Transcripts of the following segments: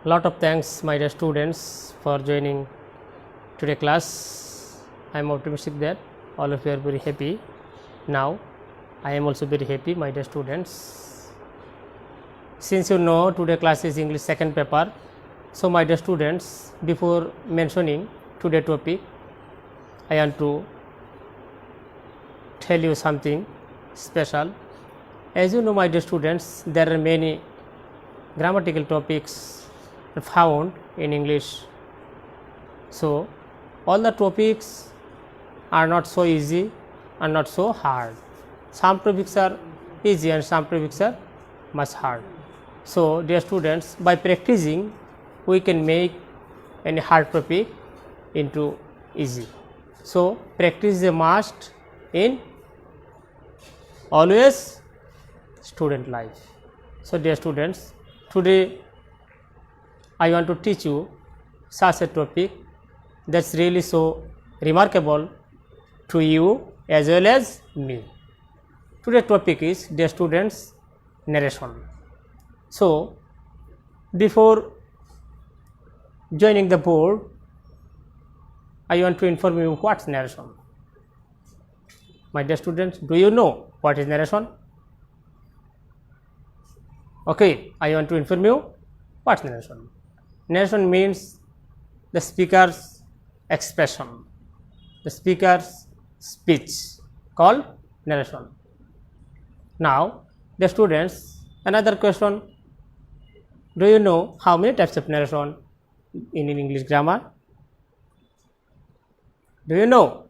Lot of thanks my dear students for joining today class. I am optimistic that all of you are very happy. Now I am also very happy my dear students. Since you know today class is English second paper, so my dear students, before mentioning today topic, I want to tell you something special. As you know my dear students, there are many grammatical topics found in English. So all the topics are not so easy and not so hard. Some topics are easy and some topics are much hard. So dear students, by practicing we can make any hard topic into easy. So practice is a must in always student life. So dear students, today I want to teach you such a topic that's really so remarkable to you as well as me. Today's topic is, dear students, narration. So before joining the board, I want to inform you what's narration. My dear students, do you know what is narration? Okay, I want to inform you what's narration. Narration means the speaker's expression, the speaker's speech, called narration. Now, the students, another question: do you know how many types of narration in English grammar? Do you know?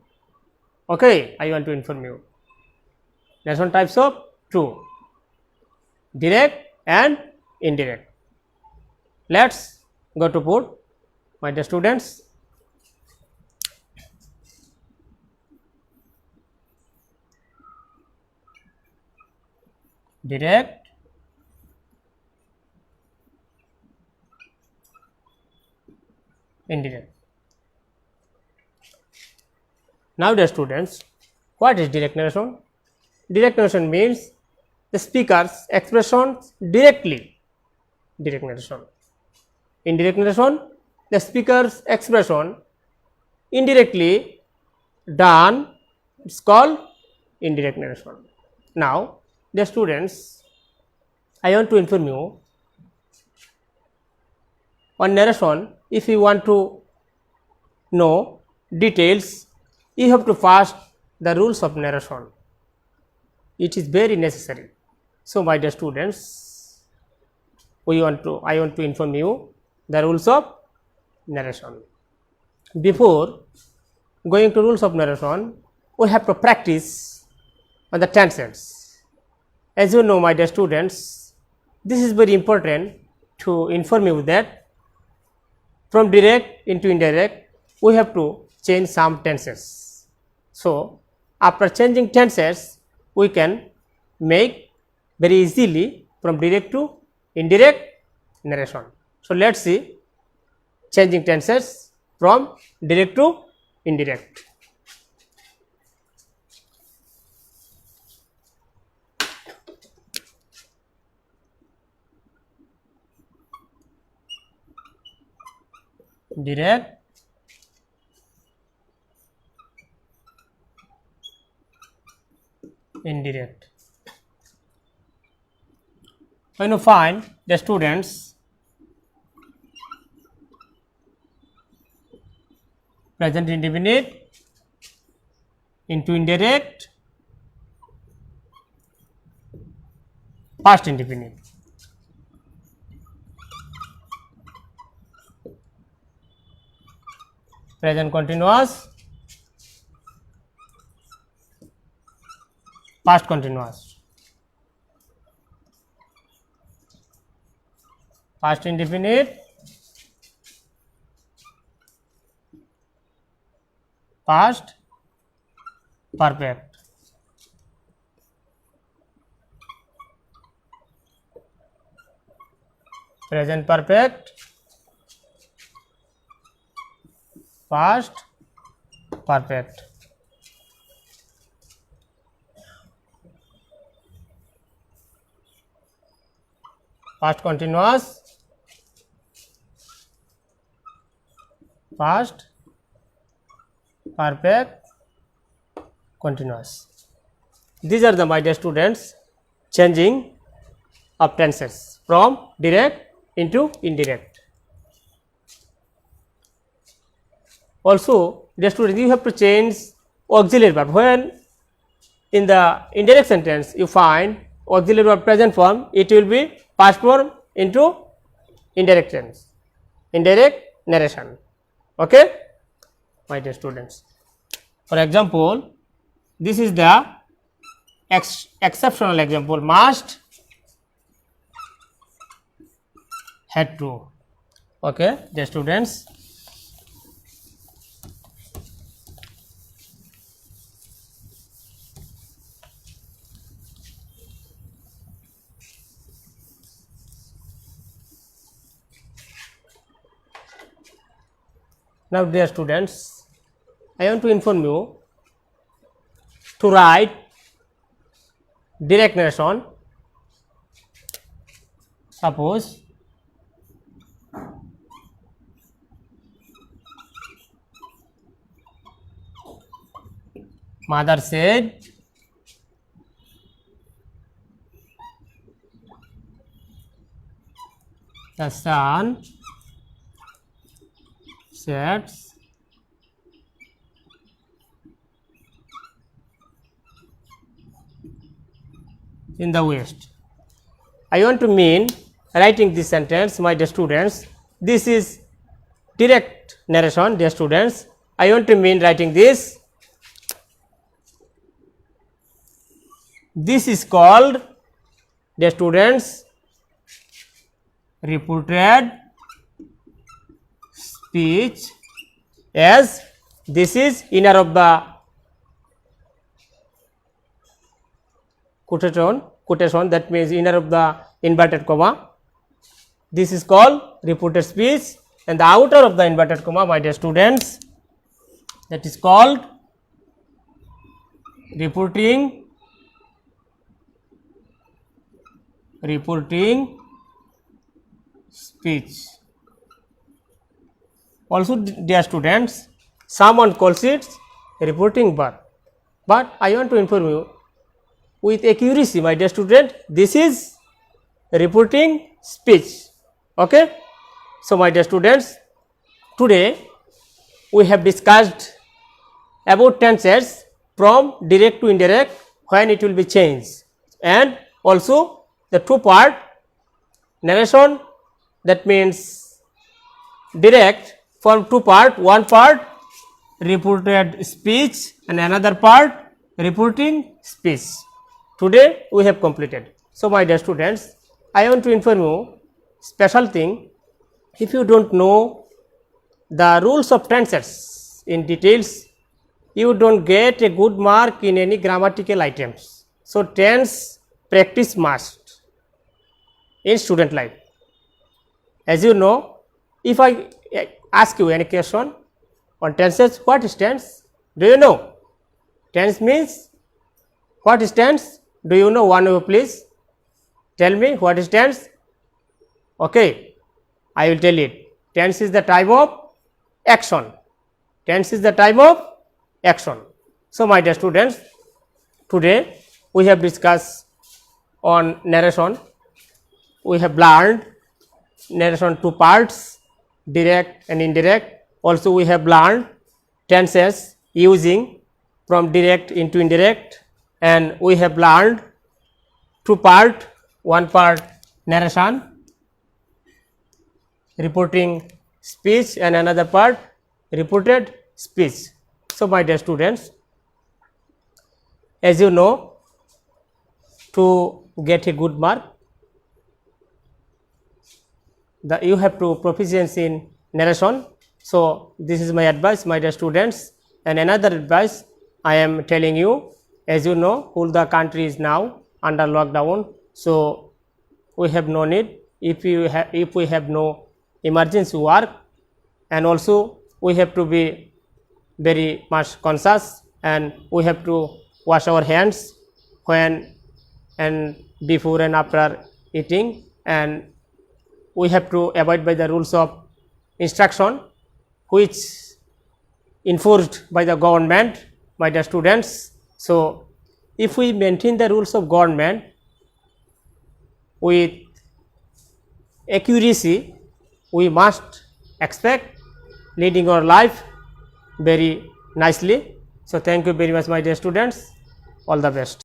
Okay, I want to inform you. Narration types of two: direct and indirect. Let's go to board, my dear students. Direct, indirect. Now dear students, what is direct narration? Direct narration means the speaker's expressions directly. Direct narration. Indirect narration, the speaker's expression indirectly done, it's called indirect narration. Now dear students, I want to inform you on narration. If you want to know details, you have to first the rules of narration. It is very necessary. So my dear students, I want to inform you the rules of narration. Before going to rules of narration, we have to practice on the tenses. As you know my dear students, this is very important to inform you that from direct into indirect we have to change some tenses. So after changing tenses, we can make very easily from direct to indirect narration. So let's see changing tenses from direct to indirect. Direct, indirect. When you find the students present indefinite into indirect, past indefinite. Present continuous, past continuous. Past indefinite, past perfect. Present perfect, past perfect. past continuous, past perfect continuous. These are the, my dear students, changing of tenses from direct into indirect. Also, dear students, you have to change auxiliary verb. When in the indirect sentence you find auxiliary verb present form, it will be past form into indirect tense, indirect narration. Okay, my dear students. For example, this is the exceptional example, must, had to. Okay, dear students. Now, dear students, I want to inform you to write direct narration. Suppose mother said the sun sets in the west. I want to mean writing this sentence, my dear students. This is direct narration, dear students. I want to mean writing this. This is called, dear students, reported speech, as this is inner of the quotation, that means inner of the inverted comma. This is called reported speech, and the outer of the inverted comma, my dear students, that is called reporting speech. Also, dear students, someone calls it reporting verb, but I want to inform you with accuracy, my dear student, this is reporting speech. Okay. So, my dear students, today we have discussed about tenses from direct to indirect, when it will be changed, and also the two part narration, that means direct from two part, one part reported speech and another part reporting speech. Today we have completed. So, my dear students, I want to inform you special thing. If you do not know the rules of tenses in details, you do not get a good mark in any grammatical items. So, tense practice must in student life. As you know, if I ask you any question on tenses, what is tense? Do you know? Tense means what is tense? Do you know? One of you please tell me what is tense. Okay, I will tell it. Tense is the type of action. Tense is the type of action. So, my dear students, today we have discussed on narration. We have learned narration two parts, direct and indirect. Also, we have learned tenses using from direct into indirect, and we have learned two part, one part narration, reporting speech, and another part reported speech. So, my dear students, as you know, to get a good mark, you have to proficiency in narration. So, this is my advice, my dear students, and another advice I am telling you. As you know, whole the country is now under lockdown. So, we have no need, if we have no emergency work, and also we have to be very much conscious, and we have to wash our hands when and before and after eating, and we have to abide by the rules of instruction. which enforced by the government, by the students. So, if we maintain the rules of government with accuracy, we must expect leading our life very nicely. So, thank you very much my dear students, all the best.